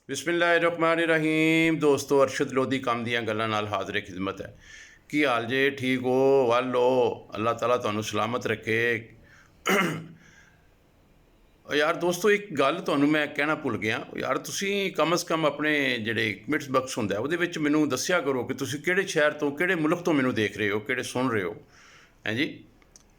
बिस्मिल्लाहिर्रहमानिर्रहीम। दोस्तों, अरशद लोधी काम दियां गल्लां नाल हाज़िर खिदमत है। की हाल जे? ठीक हो? वल हो? अल्लाह ताला तुहानू सलामत रखे। यार दोस्तों, एक गल तुहानू मैं कहना भुल गया यार। तुसी कम अज़ कम अपने ਜਿਹੜੇ ਕਮੈਂਟਸ ਬਾਕਸ ਹੁੰਦਾ ਉਹਦੇ ਵਿੱਚ ਮੈਨੂੰ ਦੱਸਿਆ ਕਰੋ ਕਿ ਤੁਸੀਂ ਕਿਹੜੇ ਸ਼ਹਿਰ ਤੋਂ, ਕਿਹੜੇ ਮੁਲਕ ਤੋਂ ਮੈਨੂੰ ਦੇਖ ਰਹੇ ਹੋ, ਕਿਹੜੇ ਸੁਣ ਰਹੇ ਹੋ। ਹੈਂ ਜੀ,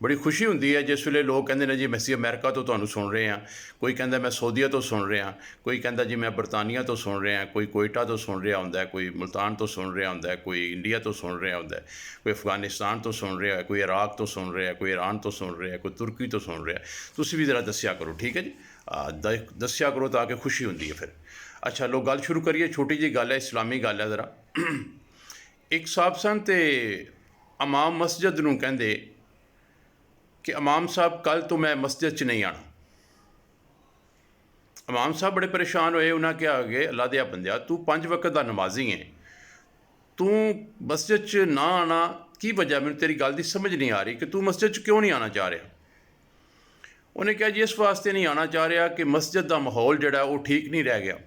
ਬੜੀ ਖੁਸ਼ੀ ਹੁੰਦੀ ਹੈ ਜਿਸ ਵੇਲੇ ਲੋਕ ਕਹਿੰਦੇ ਨੇ ਜੀ ਅਸੀਂ ਅਮਰੀਕਾ ਤੋਂ ਤੁਹਾਨੂੰ ਸੁਣ ਰਹੇ ਹਾਂ, ਕੋਈ ਕਹਿੰਦਾ ਮੈਂ ਸਊਦੀਆ ਤੋਂ ਸੁਣ ਰਿਹਾ, ਕੋਈ ਕਹਿੰਦਾ ਜੀ ਮੈਂ ਬਰਤਾਨੀਆ ਤੋਂ ਸੁਣ ਰਿਹਾ, ਕੋਈ ਕੋਇਟਾ ਤੋਂ ਸੁਣ ਰਿਹਾ ਹੁੰਦਾ, ਕੋਈ ਮੁਲਤਾਨ ਤੋਂ ਸੁਣ ਰਿਹਾ ਹੁੰਦਾ, ਕੋਈ ਇੰਡੀਆ ਤੋਂ ਸੁਣ ਰਿਹਾ ਹੁੰਦਾ, ਕੋਈ ਅਫਗਾਨਿਸਤਾਨ ਤੋਂ ਸੁਣ ਰਿਹਾ, ਕੋਈ ਇਰਾਕ ਤੋਂ ਸੁਣ ਰਿਹਾ, ਕੋਈ ਈਰਾਨ ਤੋਂ ਸੁਣ ਰਿਹਾ, ਕੋਈ ਤੁਰਕੀ ਤੋਂ ਸੁਣ ਰਿਹਾ। ਤੁਸੀਂ ਵੀ ਜ਼ਰਾ ਦੱਸਿਆ ਕਰੋ, ਠੀਕ ਹੈ ਜੀ। ਦੱਸਿਆ ਕਰੋ ਤਾਂ ਕਿ ਖੁਸ਼ੀ ਹੁੰਦੀ ਹੈ ਫਿਰ। ਅੱਛਾ ਲੋ, ਗੱਲ ਸ਼ੁਰੂ ਕਰੀਏ। ਛੋਟੀ ਜਿਹੀ ਗੱਲ ਹੈ, ਇਸਲਾਮੀ ਗੱਲ ਹੈ ਜ਼ਰਾ। ਇੱਕ ਸਾਹਿਬ ਸਨ ਅਤੇ ਇਮਾਮ ਮਸਜਿਦ ਨੂੰ ਕਹਿੰਦੇ कि इमाम साहब कल तो मैं मस्जिद च नहीं आना। इमाम साहब बड़े परेशान होए। उन्हें क्या कि अल्लाह दिया बंदिया, तू 5 वक्त का नमाजी है, तू मस्जिद च ना आना की वजह? मैंने तेरी गल की समझ नहीं आ रही कि तू मस्जिद च क्यों नहीं आना चाह रहा। उन्हें कहा जी इस वास्ते नहीं आना चाह रहा कि मस्जिद का माहौल जोड़ा वो ठीक नहीं रह गया।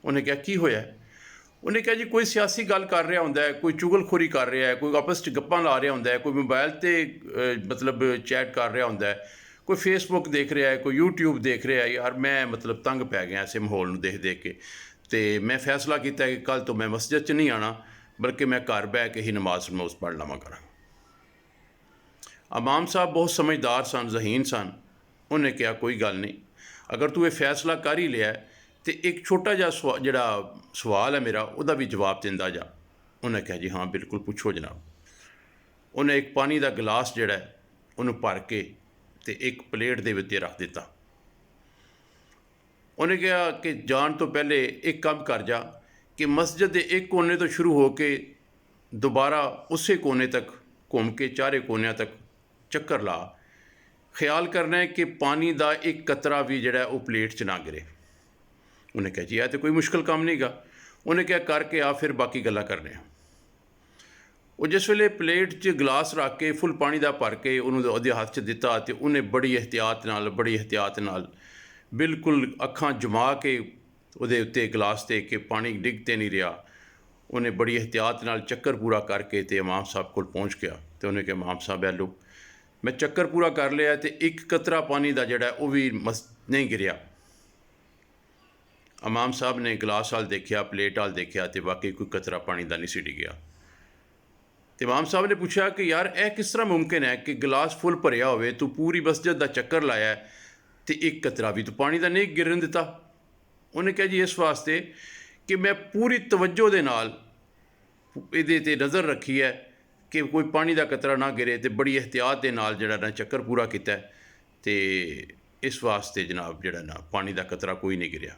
उन्हें कहा की होया? उन्हें कहा जी कोई सियासी गल कर रहा होंदा है, कोई चुगलखोरी कर रहा है, कोई आपस च गप्पां ला रहा होंदा है, कोई मोबाइल ते मतलब चैट कर रहा होंदा है, कोई फेसबुक देख रहा है, कोई यूट्यूब देख रहा है। यार मैं मतलब तंग पै गया ऐसे माहौल नूं देख देख के, तो मैं फैसला किया कि कल तो मैं मस्जिद च नहीं आना, बल्कि मैं घर बह के ही नमाज नमूज पढ़ लवां करा। इमाम साहब बहुत समझदार सन, जहीन सन। उन्हें कहा कोई गल नहीं, अगर तू ये फैसला कर ही लिया तो एक छोटा जिहा जिहड़ा सवाल है मेरा, उसका भी जवाब दिंदा जा। उन्हें कहा जी हाँ बिल्कुल पूछो जनाब। उन्हें एक पानी का गिलास जिहड़ा उन्होंने भर के ते एक प्लेट दे उत्ते रख दिता। उन्हें कहा कि जान तो पहले एक काम कर जा कि मस्जिद के एक कोने तो शुरू हो के दोबारा उस कोने तक घूम के चारे कोनिया तक चक्कर ला। ख्याल करना है कि पानी का एक कतरा भी जिहड़ा वो प्लेट च ना गिरे। उन्हें कहा जी यह तो कोई मुश्किल काम नहीं गा। उन्हें क्या करके आ फिर बाकी गल्लां करने। वो जिस वेले प्लेट च गिलास रख के फुल पानी का भर के उन्होंने हत्थ च दिता तो उन्हें बड़ी एहतियात नाल बिल्कुल अखां जमा के उहदे उत्ते गिलास ते कि पानी डिग ते नहीं रहा। उन्हें बड़ी एहतियात नाल चक्कर पूरा करके तो इमाम साहब को पहुँच गया। तो उन्हें कहा इमाम साहब लो मैं चक्कर पूरा कर लिया तो एक कतरा पानी का जिहड़ा वो भी नहीं गिरिया। इमाम साहब ने गिलास वाल देखा, प्लेट वाल देखा तो वाकई कोई कतरा पानी का नहीं सी डिगया। तो इमाम साहब ने पूछा कि यार यह किस तरह मुमकिन है कि गिलास फुल भरिया हो, तू पूरी मस्जिद का चक्कर लाया तो एक कतरा भी तू पानी का नहीं गिरन दिता। उन्हें कहा जी इस वास्ते कि मैं पूरी तवज्जो दे नाल इहदे ते नज़र रखी है कि कोई पानी का कतरा ना गिरे, तो बड़ी एहतियात दे नाल जिहड़ा ना चक्कर पूरा किया, तो इस वास्ते जनाब जिहड़ा ना पानी का कतरा कोई नहीं गिरिया।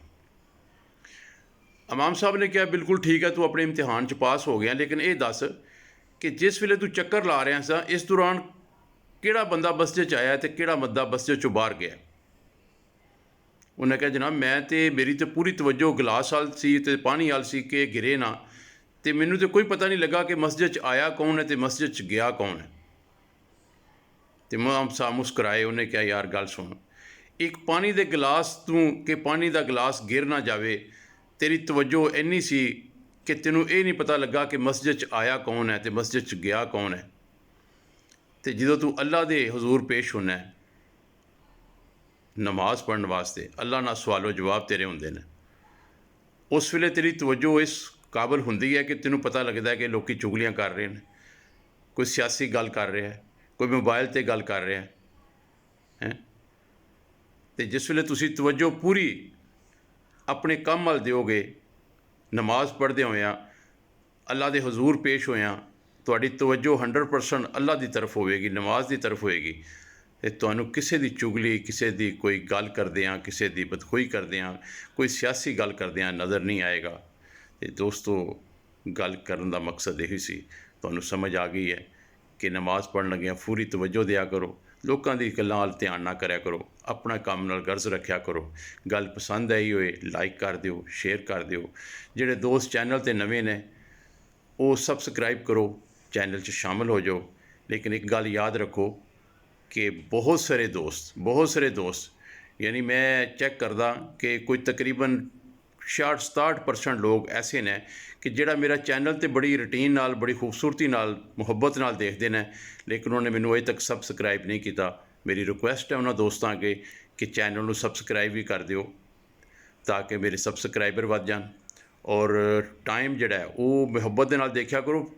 इमाम साहब ने कहा बिल्कुल ठीक है, तू अपने इम्तिहान च पास हो गया, लेकिन ये दस कि जिस वेले तू चक्कर ला रहा सा इस दौरान किहड़ा बंदा मस्जिद च आया तो किहड़ा बंदा मस्जिद चों बाहर गया। उन्हें कहा जनाब मैं तो मेरी तो पूरी तवज्जो गिलास वाल सी ते पानी वाल सी कि गिरे ना, तो मैनू तो कोई पता नहीं लगा कि मस्जिद च आया कौन है तो मस्जिद च गया कौन है। तो इमाम साहब मुस्कराए। उन्हें कहा यार गल सुन, एक पानी के गिलास तू कि पानी का गिलास गिर ना जाए, तेरी तवज्जो इन्नी सी कि तेनू ये नहीं पता लगा कि मस्जिद च आया कौन है तो मस्जिद च गया कौन है। तो जो तू अल्लाह के हजूर पेश होना है नमाज पढ़ने वास्ते, अल्लाह ना सवालो जवाब तेरे होंदे ने, उस वेले तेरी तवज्जो इस काबिल हुंदी है कि तेनू पता लगता है कि लोग चुगलियाँ कर रहे हैं, कोई सियासी गल कर रहा है, कोई मोबाइल ते गल कर रहा है। तो जिस वेले तुसी तवज्जो पूरी अपने काम वाल दोगे, नमाज पढ़ते होया अल्लाह के हजूर पेश होया, तुहाडी तवज्जो 100% अल्लाह की तरफ होएगी, नमाज की तरफ होएगी, तो तुहानू किसी की चुगली, किसी की कोई गल करदियां, किसी की बदखोई करदियां, कोई सियासी गल करदियां नज़र नहीं आएगा। तो दोस्तों गल करन दा मकसद यही सी, तुहानू समझ आ गई है कि नमाज पढ़न लगिया पूरी तवज्जो दिया करो, लोगों की गल्लां वाल ध्यान ना करया करो, अपना काम नाल गर्ज रखा करो। गल पसंद आई होए लाइक कर दिओ, शेयर कर दिओ। जिहड़े दोस्त चैनल ते नवे ने वो सबसक्राइब करो, चैनल च शामिल हो जाओ। लेकिन एक गल याद रखो कि बहुत सारे दोस्त यानी मैं चेक करदा कि कोई तकरीबन 66-67% ਲੋਕ ਐਸੇ ਨੇ ਕਿ ਜਿਹੜਾ ਮੇਰਾ ਚੈਨਲ ਤੇ ਬੜੀ ਰੂਟੀਨ ਨਾਲ, ਬੜੀ ਖੂਬਸੂਰਤੀ ਨਾਲ, ਮੁਹੱਬਤ ਨਾਲ ਦੇਖਦੇ ਨੇ, ਲੇਕਿਨ ਉਹਨੇ ਮੈਨੂੰ ਅਜੇ ਤੱਕ ਸਬਸਕ੍ਰਾਈਬ ਨਹੀਂ ਕੀਤਾ। ਮੇਰੀ ਰਿਕੁਐਸਟ ਹੈ ਉਹਨਾਂ ਦੋਸਤਾਂ ਅੱਗੇ ਕਿ ਚੈਨਲ ਨੂੰ ਸਬਸਕ੍ਰਾਈਬ ਵੀ ਕਰ ਦਿਓ ਤਾਂ ਕਿ ਮੇਰੇ ਸਬਸਕ੍ਰਾਈਬਰ ਵੱਧ ਜਾਣ। ਔਰ ਟਾਈਮ ਜਿਹੜਾ ਹੈ ਉਹ ਮੁਹੱਬਤ ਦੇ ਨਾਲ ਦੇਖਿਆ ਕਰੋ,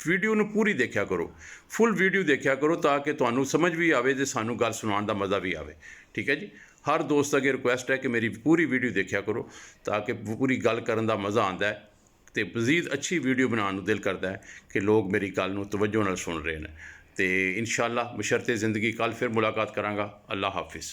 ਵੀਡੀਓ ਨੂੰ ਪੂਰੀ ਦੇਖਿਆ ਕਰੋ, ਫੁੱਲ ਵੀਡੀਓ ਦੇਖਿਆ ਕਰੋ ਤਾਂ ਕਿ ਤੁਹਾਨੂੰ ਸਮਝ ਵੀ ਆਵੇ ਅਤੇ ਸਾਨੂੰ ਗੱਲ ਸੁਣਾਉਣ ਦਾ ਮਜ਼ਾ ਵੀ ਆਵੇ। ਠੀਕ ਹੈ ਜੀ। ਹਰ ਦੋਸਤ ਅੱਗੇ ਰਿਕੁਐਸਟ ਹੈ ਕਿ ਮੇਰੀ ਪੂਰੀ ਵੀਡੀਓ ਦੇਖਿਆ ਕਰੋ ਤਾਂ ਕਿ ਪੂਰੀ ਗੱਲ ਕਰਨ ਦਾ ਮਜ਼ਾ ਆਉਂਦਾ ਹੈ ਅਤੇ ਮਜ਼ੀਦ ਅੱਛੀ ਵੀਡੀਓ ਬਣਾਉਣ ਨੂੰ ਦਿਲ ਕਰਦਾ ਹੈ ਕਿ ਲੋਕ ਮੇਰੀ ਗੱਲ ਨੂੰ ਤਵੱਜੋ ਨਾਲ ਸੁਣ ਰਹੇ ਨੇ। ਅਤੇ ਇਨਸ਼ਾ ਅੱਲਾ ਬਸ਼ਰਤੇ ਜ਼ਿੰਦਗੀ ਕੱਲ੍ਹ ਫਿਰ ਮੁਲਾਕਾਤ ਕਰਾਂਗਾ। ਅੱਲਾ ਹਾਫਿਜ਼।